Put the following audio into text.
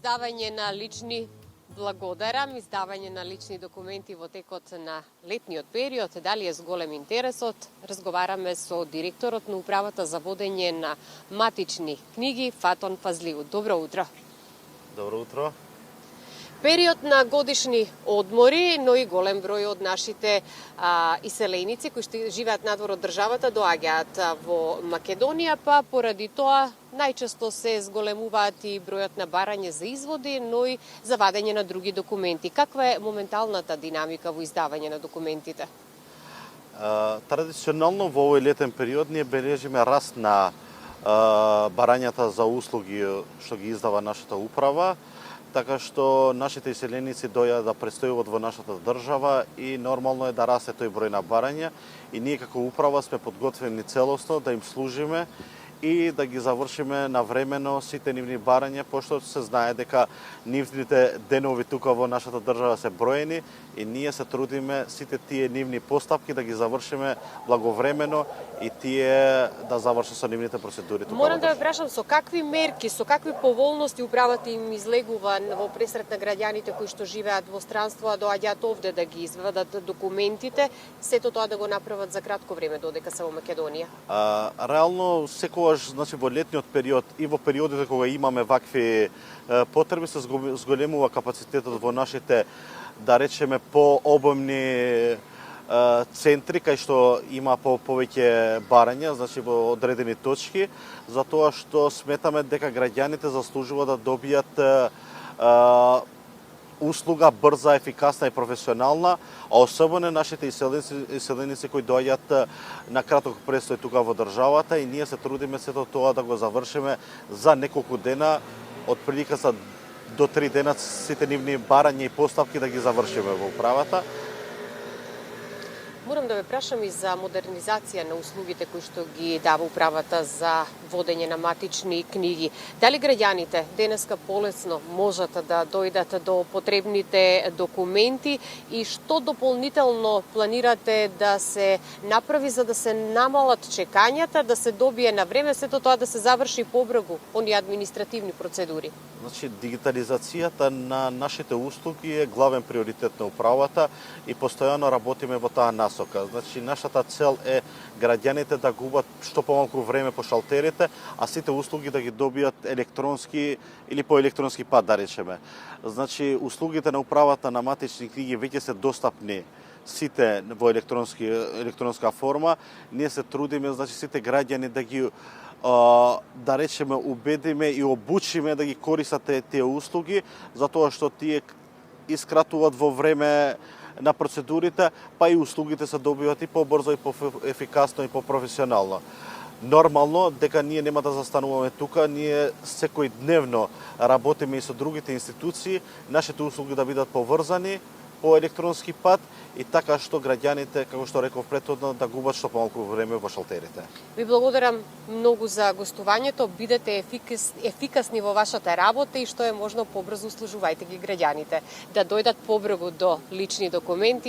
издавање на лични благодарам, издавање на лични документи во текот на летниот период. Дали е с голем интересот? Разговараме со директорот на управата за водење на матични книги Фатон Фазлиу. Добро утро. Добро утро. Период на годишни одмори, но и голем број од нашите иселеници кои што живеат надвор од државата доаѓаат во Македонија, па поради тоа најчесто се зголемуваат и бројот на барање за изводи, но и за вадење на други документи. Каква е моменталната динамика во издавање на документите? Традиционално во овој летен период ние бележиме раст на барањата за услуги што ги издава нашата управа, така што нашите иселеници дојдат да престојуват во нашата држава и нормално е да расте тој број на барања и ние како управа сме подготвени целосно да им служиме и да ги завршиме навремено сите нивни барања, пошто се знае дека нивните денови тука во нашата држава се броени и ние се трудиме сите тие нивни постапки да ги завршиме благовремено и тие да завршат со нивните процедури тука. Морам да ве прашам со какви мерки, со какви поволности управата им излегува во пресрет на граѓаните кои што живеат во странство, а доаѓаат овде да ги извадат документите, сето тоа да го направат за кратко време додека се во Македонија? Реално секогаш, значи во летниот период и во периодите кога имаме вакви потреби се зголемува капацитетот во нашите, да речеме, пообемни центри кај што има повеќе барања, значи во одредени точки, затоа што сметаме дека граѓаните заслужуваат да добијат услуга брза, ефикасна и професионална, а особено нашите иселеници кои доаѓаат на краток престој тука во државата и ние се трудиме сето тоа да го завршиме за неколку дена, од прилика за до 3 дена сите нивни барања и постапки да ги завршиме во управата. Морам да ве прашам и за модернизација на услугите кои што ги дава управата за водење на матични книги. Дали граѓаните денеска полесно можат да дојдат до потребните документи и што дополнително планирате да се направи за да се намалат чекањата, да се добие на време, сето тоа да се заврши побрзо оние административни процедури? Значи, дигитализацијата на нашите услуги е главен приоритет на управата и постојано работиме во таа насока. Значи, нашата цел е граѓаните да губат што помалку време по шалтерите, а сите услуги да ги добијат електронски или по електронски пат, да речеме. Значи, услугите на управата на матични книги веќе се достапни сите во електронска форма. Ние се трудиме, значи, сите граѓани да ги да речеме убедиме и обучиме да ги користат тие услуги, затоа што тие искратуваат во време на процедурите, па и услугите се добиваат и побрзо и поефикасно и попрофесионално. Нормално дека ние нема да застануваме тука, ние секој дневно работиме и со другите институции, нашите услуги да бидат поврзани по електронски пат и така што граѓаните, како што реков претходно, да губат што помалку време во шалтерите. Ви благодарам многу за гостувањето, бидете ефикасни во вашата работа и што е можно побрзо услужувајте ги граѓаните да дојдат побрзо до лични документи